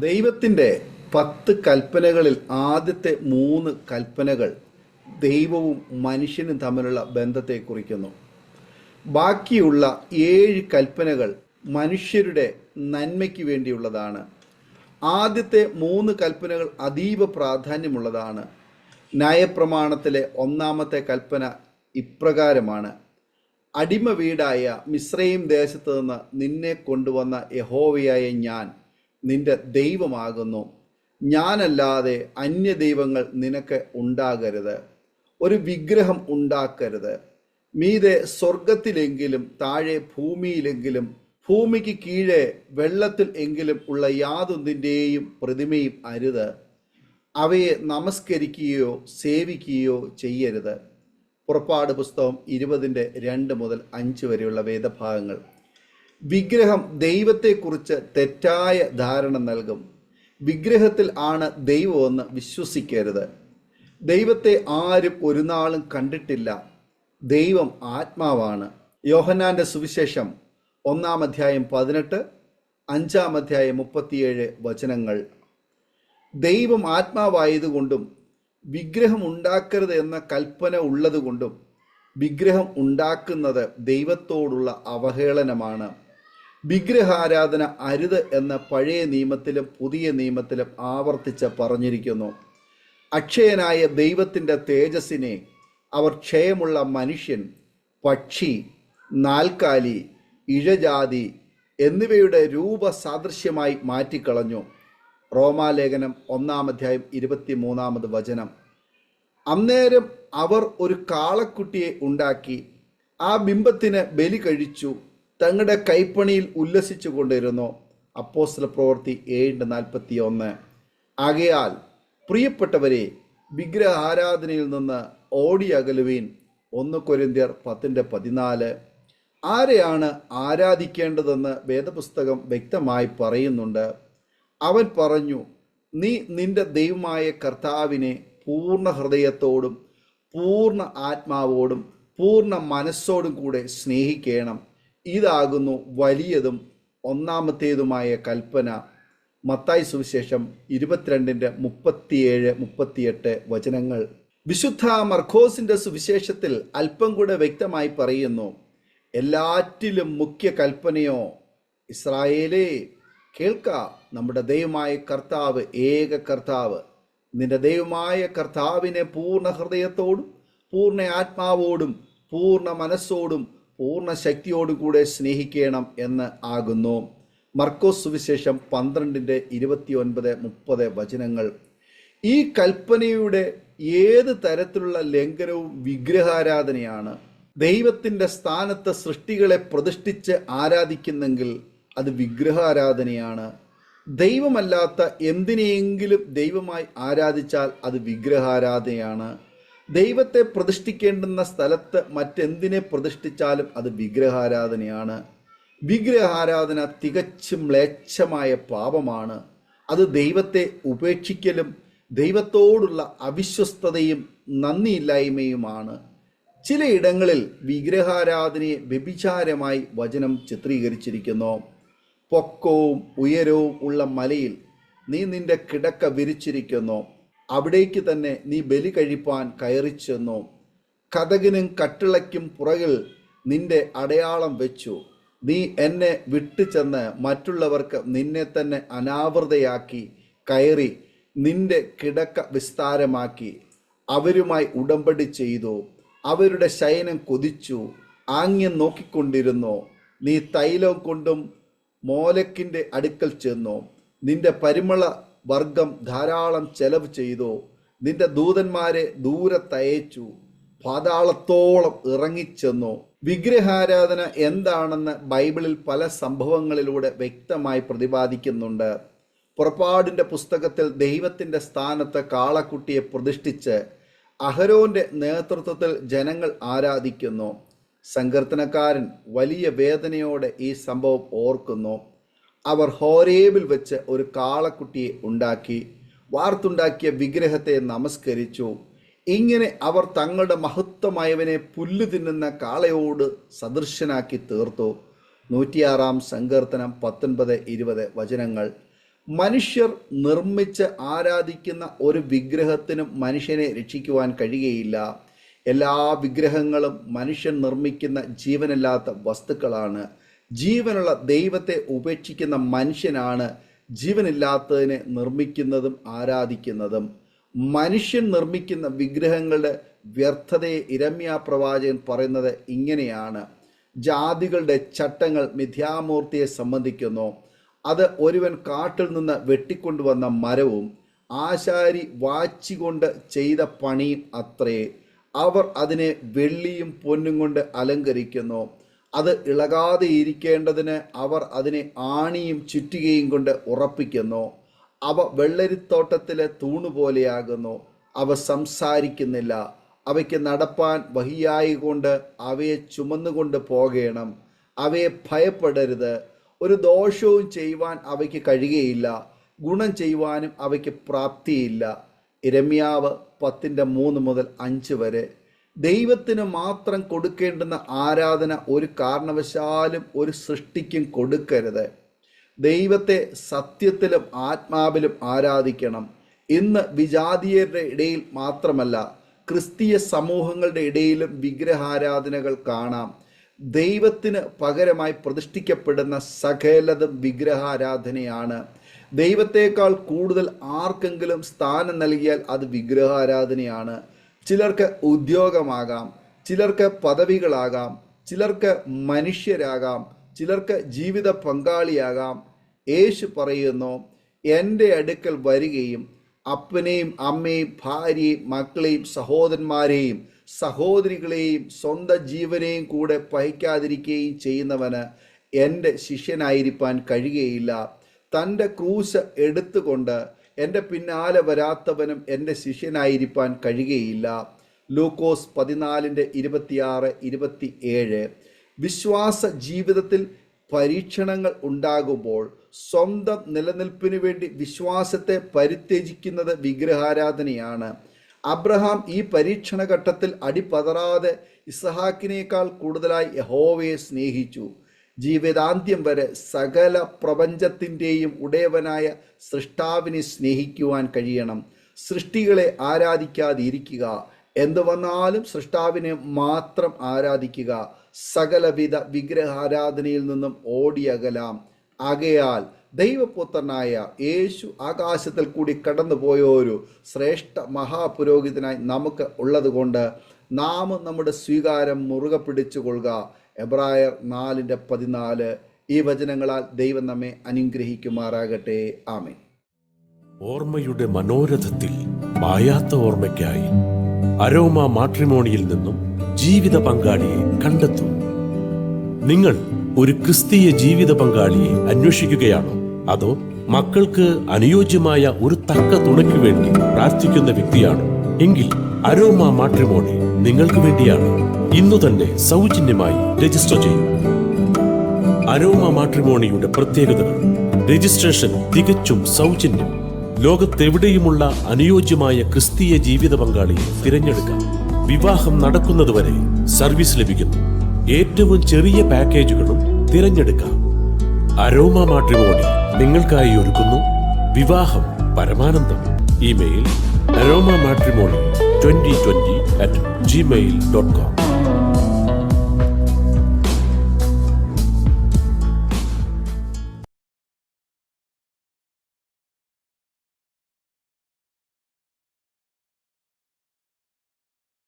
ദൈവത്തിൻ്റെ 10 കൽപ്പനകളിൽ ആദ്യത്തെ 3 കൽപ്പനകൾ ദൈവവും മനുഷ്യനും തമ്മിലുള്ള ബന്ധത്തെ കുറിക്കുന്നു. ബാക്കിയുള്ള 7 കൽപ്പനകൾ മനുഷ്യരുടെ നന്മയ്ക്ക് വേണ്ടിയുള്ളതാണ്. ആദ്യത്തെ 3 കൽപ്പനകൾ അതീവ പ്രാധാന്യമുള്ളതാണ്. ന്യായപ്രമാണത്തിലെ 1-ാമത്തെ കൽപ്പന ഇപ്രകാരമാണ്: അടിമ വീടായ മിസ്രയീം ദേശത്ത് നിന്ന് നിന്നെ കൊണ്ടുവന്ന യഹോവയായ ഞാൻ നിന്റെ ദൈവമാകുന്നു. ഞാനല്ലാതെ അന്യദൈവങ്ങൾ നിനക്ക് ഉണ്ടാകരുത്. ഒരു വിഗ്രഹം ഉണ്ടാക്കരുത്. മീതെ സ്വർഗത്തിലെങ്കിലും താഴെ ഭൂമിയിലെങ്കിലും ഭൂമിക്ക് കീഴെ വെള്ളത്തിൽ എങ്കിലും ഉള്ള യാതൊന്നിൻ്റെയും പ്രതിമയും അരുത്. അവയെ നമസ്കരിക്കുകയോ സേവിക്കുകയോ ചെയ്യരുത്. പുറപ്പാട് പുസ്തകം 20:2 മുതൽ 5 വരെയുള്ള വേദഭാഗങ്ങൾ. വിഗ്രഹം ദൈവത്തെക്കുറിച്ച് തെറ്റായ ധാരണ നൽകും. വിഗ്രഹത്തിൽ ആണ് ദൈവമെന്ന് വിശ്വസിക്കരുത്. ദൈവത്തെ ആരും ഒരു നാളും കണ്ടിട്ടില്ല. ദൈവം ആത്മാവാണ്. യോഹന്നാന്റെ സുവിശേഷം 1-ാം അധ്യായം 18, 5-ാം അധ്യായം 37 വചനങ്ങൾ. ദൈവം ആത്മാവായതുകൊണ്ടും വിഗ്രഹം ഉണ്ടാക്കരുത് എന്ന കൽപ്പന ഉള്ളതുകൊണ്ടും വിഗ്രഹം ഉണ്ടാക്കുന്നത് ദൈവത്തോടുള്ള അവഹേളനമാണ്. വിഗ്രഹാരാധന അരുത് എന്ന് പഴയ നിയമത്തിലും പുതിയ നിയമത്തിലും ആവർത്തിച്ച് പറഞ്ഞിരിക്കുന്നു. അക്ഷയനായ ദൈവത്തിൻ്റെ തേജസ്സിനെ അവർ ക്ഷയമുള്ള മനുഷ്യൻ, പക്ഷി, നാൽക്കാലി, ഇഴജാതി എന്നിവയുടെ രൂപസാദൃശ്യമായി മാറ്റിക്കളഞ്ഞു. റോമാലേഖനം 1-ാം അധ്യായം 23-ാമത് വചനം. അന്നേരം അവർ ഒരു കാളക്കുട്ടിയെ ഉണ്ടാക്കി ആ ബിംബത്തിന് ബലി കഴിച്ചു തങ്ങളുടെ കൈപ്പണിയിൽ ഉല്ലസിച്ചു കൊണ്ടിരുന്നു. അപ്പോസ്തലപ്രവൃത്തി 7:41. ആകയാൽ പ്രിയപ്പെട്ടവരെ, വിഗ്രഹാരാധനയിൽ നിന്ന് ഓടിയകലുവീൻ. 1 കൊരിന്ത്യർ 10:14. ആരെയാണ് ആരാധിക്കേണ്ടതെന്ന് വേദപുസ്തകം വ്യക്തമായി പറയുന്നുണ്ട്. അവൻ പറഞ്ഞു, നീ നിന്റെ ദൈവമായ കർത്താവിനെ പൂർണ്ണ ഹൃദയത്തോടും പൂർണ്ണ ആത്മാവോടും പൂർണ്ണ മനസ്സോടും കൂടെ സ്നേഹിക്കണം. ഇതാകുന്നു വലിയതും 1-ാമത്തേതുമായ കൽപ്പന. മത്തായി സുവിശേഷം 22:37-38 വചനങ്ങൾ. വിശുദ്ധ മർക്കോസിന്റെ സുവിശേഷത്തിൽ അല്പം കൂടെ വ്യക്തമായി പറയുന്നു: എല്ലാറ്റിലും മുഖ്യ കൽപ്പനയോ, ഇസ്രായേലേ കേൾക്ക, നമ്മുടെ ദൈവമായ കർത്താവ് ഏക കർത്താവ്. നിന്റെ ദൈവമായ കർത്താവിനെ പൂർണ്ണ ഹൃദയത്തോടും പൂർണ്ണ ആത്മാവോടും പൂർണ്ണ മനസ്സോടും പൂർണ്ണ ശക്തിയോടും കൂടെ സ്നേഹിക്കണം എന്ന് ആകുന്നു. മർക്കോസ് സുവിശേഷം 12:29-30 വചനങ്ങൾ. ഈ കൽപ്പനയുടെ ഏത് തരത്തിലുള്ള ലംഘനവും വിഗ്രഹാരാധനയാണ്. ദൈവത്തിൻ്റെ സ്ഥാനത്ത് സൃഷ്ടികളെ പ്രതിഷ്ഠിച്ച് ആരാധിക്കുന്നെങ്കിൽ അത് വിഗ്രഹാരാധനയാണ്. ദൈവമല്ലാത്ത എന്തിനെയെങ്കിലും ദൈവമായി ആരാധിച്ചാൽ അത് വിഗ്രഹാരാധനയാണ്. ദൈവത്തെ പ്രതിഷ്ഠിക്കേണ്ടുന്ന സ്ഥലത്ത് മറ്റെന്തിനെ പ്രതിഷ്ഠിച്ചാലും അത് വിഗ്രഹാരാധനയാണ്. വിഗ്രഹാരാധന തികച്ചും മ്ലേച്ഛമായ പാപമാണ്. അത് ദൈവത്തെ ഉപേക്ഷിക്കലും ദൈവത്തോടുള്ള അവിശ്വസ്തതയും നന്ദിയില്ലായ്മയുമാണ്. ചിലയിടങ്ങളിൽ വിഗ്രഹാരാധനയെ വ്യഭിചാരമായി വചനം ചിത്രീകരിച്ചിരിക്കുന്നു. പൊക്കവും ഉയരവും ഉള്ള മലയിൽ നീ നിന്റെ കിടക്ക വിരിച്ചിരിക്കുന്നു. അവിടേക്ക് തന്നെ നീ ബലി കഴിപ്പാൻ കയറിച്ചെന്നു. കതകിനും കട്ടിളയ്ക്കും പുറകിൽ നിന്റെ അടയാളം വെച്ചു. നീ എന്നെ വിട്ടു ചെന്ന് മറ്റുള്ളവർക്ക് നിന്നെ തന്നെ അനാവൃതയാക്കി കയറി നിന്റെ കിടക്ക വിസ്താരമാക്കി അവരുമായി ഉടമ്പടി ചെയ്തു. അവരുടെ ശയനം കൊതിച്ചു ആംഗ്യം നോക്കിക്കൊണ്ടിരുന്നു. നീ തൈലം കൊണ്ടും മോലക്കിൻ്റെ അടുക്കൽ ചെന്നു. നിന്റെ പരിമള വർഗം ധാരാളം ചെലവ് ചെയ്തു. നിന്റെ ദൂതന്മാരെ ദൂരത്തയച്ചു. പാതാളത്തോളം ഇറങ്ങിച്ചെന്നു. വിഗ്രഹാരാധന എന്താണെന്ന് ബൈബിളിൽ പല സംഭവങ്ങളിലൂടെ വ്യക്തമായി പ്രതിപാദിക്കുന്നുണ്ട്. പുറപ്പാടിൻ്റെ പുസ്തകത്തിൽ ദൈവത്തിൻ്റെ സ്ഥാനത്ത് കാളക്കുട്ടിയെ പ്രതിഷ്ഠിച്ച് അഹരോന്റെ നേതൃത്വത്തിൽ ജനങ്ങൾ ആരാധിക്കുന്നു. സങ്കീർത്തനക്കാരൻ വലിയ വേദനയോടെ ഈ സംഭവം ഓർക്കുന്നു. അവർ ഹോരേബിൽ വെച്ച് ഒരു കാളക്കുട്ടിയെ ഉണ്ടാക്കി വാർത്തുണ്ടാക്കിയ വിഗ്രഹത്തെ നമസ്കരിച്ചു. ഇങ്ങനെ അവർ തങ്ങളുടെ മഹത്വമായവനെ പുല്ല് തിന്നുന്ന കാളയോട് സദൃശനാക്കി തീർത്തു. 106-ാം സങ്കീർത്തനം 19-20 വചനങ്ങൾ. മനുഷ്യർ നിർമ്മിച്ച് ആരാധിക്കുന്ന ഒരു വിഗ്രഹത്തിനും മനുഷ്യനെ രക്ഷിക്കുവാൻ കഴിയുകയില്ല. എല്ലാ വിഗ്രഹങ്ങളും മനുഷ്യൻ നിർമ്മിക്കുന്ന ജീവനില്ലാത്ത വസ്തുക്കളാണ്. ജീവനുള്ള ദൈവത്തെ ഉപേക്ഷിക്കുന്ന മനുഷ്യനാണ് ജീവനില്ലാത്തതിനെ നിർമ്മിക്കുന്നതും ആരാധിക്കുന്നതും. മനുഷ്യൻ നിർമ്മിക്കുന്ന വിഗ്രഹങ്ങളുടെ വ്യർത്ഥതയെ ഇരമ്യാ പ്രവാചകൻ പറയുന്നത് ഇങ്ങനെയാണ്: ജാതികളുടെ ചട്ടങ്ങൾ മിഥ്യാമൂർത്തിയെ സംബന്ധിക്കുന്നു. അത് ഒരുവൻ കാട്ടിൽ നിന്ന് വെട്ടിക്കൊണ്ടുവന്ന മരവും ആശാരി വാച്ചികൊണ്ട് ചെയ്ത പണിയും അത്രേ. അവർ അതിനെ വെള്ളിയും പൊന്നും കൊണ്ട് അലങ്കരിക്കുന്നു. അത് ഇളകാതെ ഇരിക്കേണ്ടതിന് അവർ അതിനെ ആണിയും ചുറ്റികയും കൊണ്ട് ഉറപ്പിക്കുന്നു. അവ വെള്ളരിത്തോട്ടത്തിലെ തൂണുപോലെയാകുന്നു. അവ സംസാരിക്കുന്നില്ല. അവയ്ക്ക് നടപ്പാൻ വഹിയായികൊണ്ട് അവയെ ചുമന്നുകൊണ്ട് പോകണം. അവയെ ഭയപ്പെടരുത്. ഒരു ദോഷവും ചെയ്യുവാൻ അവയ്ക്ക് കഴിയുകയില്ല. ഗുണം ചെയ്യുവാനും അവയ്ക്ക് പ്രാപ്തിയില്ല. ഇരമ്യാവ് 10:3-5 വരെ. ദൈവത്തിന് മാത്രം കൊടുക്കേണ്ടുന്ന ആരാധന ഒരു കാരണവശാലും ഒരു സൃഷ്ടിക്കും കൊടുക്കരുത്. ദൈവത്തെ സത്യത്തിലും ആത്മാവിലും ആരാധിക്കണം. ഇന്ന് വിജാതീയരുടെ ഇടയിൽ മാത്രമല്ല, ക്രിസ്തീയ സമൂഹങ്ങളുടെ ഇടയിലും വിഗ്രഹാരാധനകൾ കാണാം. ദൈവത്തിന് പകരമായി പ്രതിഷ്ഠിക്കപ്പെടുന്ന സകലതും വിഗ്രഹാരാധനയാണ്. ദൈവത്തേക്കാൾ കൂടുതൽ ആർക്കെങ്കിലും സ്ഥാനം നൽകിയാൽ അത് വിഗ്രഹാരാധനയാണ്. ചിലർക്ക് ഉദ്യോഗമാകാം, ചിലർക്ക് പദവികളാകാം, ചിലർക്ക് മനുഷ്യരാകാം, ചിലർക്ക് ജീവിത പങ്കാളിയാകാം. യേശു പറയുന്നു, എൻ്റെ അടുക്കൽ വരികയും അപ്പനെയും അമ്മയും ഭാര്യയും മക്കളെയും സഹോദരന്മാരെയും സഹോദരികളെയും സ്വന്തം ജീവനെയും കൂടെ പഹിക്കാതിരിക്കുകയും ചെയ്യുന്നവന് എൻ്റെ ശിഷ്യനായിരിക്കാൻ കഴിയുകയില്ല. തൻ്റെ ക്രൂശ് എടുത്തുകൊണ്ട് എൻ്റെ പിന്നാലെ വരാത്തവനും എൻ്റെ ശിഷ്യനായിരിക്കാൻ കഴിയുകയില്ല. ലൂക്കോസ് 14:26-27. വിശ്വാസ ജീവിതത്തിൽ പരീക്ഷണങ്ങൾ ഉണ്ടാകുമ്പോൾ സ്വന്തം നിലനിൽപ്പിനു വേണ്ടി വിശ്വാസത്തെ പരിത്യജിക്കുന്നത് വിഗ്രഹാരാധനയാണ്. അബ്രഹാം ഈ പരീക്ഷണ ഘട്ടത്തിൽ അടിപതറാതെ ഇസഹാക്കിനേക്കാൾ കൂടുതലായി യഹോവയെ സ്നേഹിച്ചു. ജീവിതാന്ത്യം വരെ സകല പ്രപഞ്ചത്തിൻ്റെയും ഉടയവനായ സൃഷ്ടാവിനെ സ്നേഹിക്കുവാൻ കഴിയണം. സൃഷ്ടികളെ ആരാധിക്കാതിരിക്കുക. എന്തു വന്നാലും സൃഷ്ടാവിനെ മാത്രം ആരാധിക്കുക. സകലവിധ വിഗ്രഹാരാധനയിൽ നിന്നും ഓടിയകലാം. ആകയാൽ ദൈവപുത്രനായ യേശു ആകാശത്തിൽ കൂടി കടന്നുപോയ ഒരു ശ്രേഷ്ഠ മഹാപുരോഹിതനായി നമുക്ക് ഉള്ളതുകൊണ്ട് നാം നമ്മുടെ സ്വീകാരം മുറുകെ പിടിച്ചുകൊള്ളുക. എബ്രായർ 4:14. ഈ വചനങ്ങളാൽ ദൈവം നമ്മെ അനുഗ്രഹിക്കുമാറാകട്ടെ. ആമേൻ. ഓർമ്മയുടെ മനോരഥത്തിൽ മായാത്ത ഓർമ്മയ്ക്കായി അരോമ മാട്രിമോണിയിൽ നിന്നും ജീവിത പങ്കാളിയെ കണ്ടെത്തൂ. നിങ്ങൾ ഒരു ക്രിസ്തീയ ജീവിത പങ്കാളിയെ അന്വേഷിക്കുകയാണോ? അതോ മക്കൾക്ക് അനുയോജ്യമായ ഒരു തക്ക തുണയ്ക്ക് വേണ്ടി പ്രാർത്ഥിക്കുന്ന വ്യക്തിയാണോ? എങ്കിൽ അരോമ മാട്രിമോണി നിങ്ങൾക്ക് വേണ്ടിയാണ്. ഇന്നു തന്നെ സൗജന്യമായി രജിസ്റ്റർ ചെയ്യൂ. അരോമ മാട്രിമോണിയുടെ പ്രത്യേകതകൾ: രജിസ്ട്രേഷൻ തികച്ചും സൗജന്യം. ലോകത്തെവിടെയുമുള്ള അനുയോജ്യമായ ക്രിസ്തീയ ജീവിത പങ്കാളിയെ തിരഞ്ഞെടുക്കാം. വിവാഹം നടക്കുന്നതുവരെ സർവീസ് ലഭിക്കുന്നു. ഏറ്റവും ചെറിയ പാക്കേജുകളും തിരഞ്ഞെടുക്കാം. അരോമ മാട്രിമോണി നിങ്ങൾക്കായി ഒരുക്കുന്നു വിവാഹം പരമാനന്ദം. Email aroma matrimony2020@gmail.com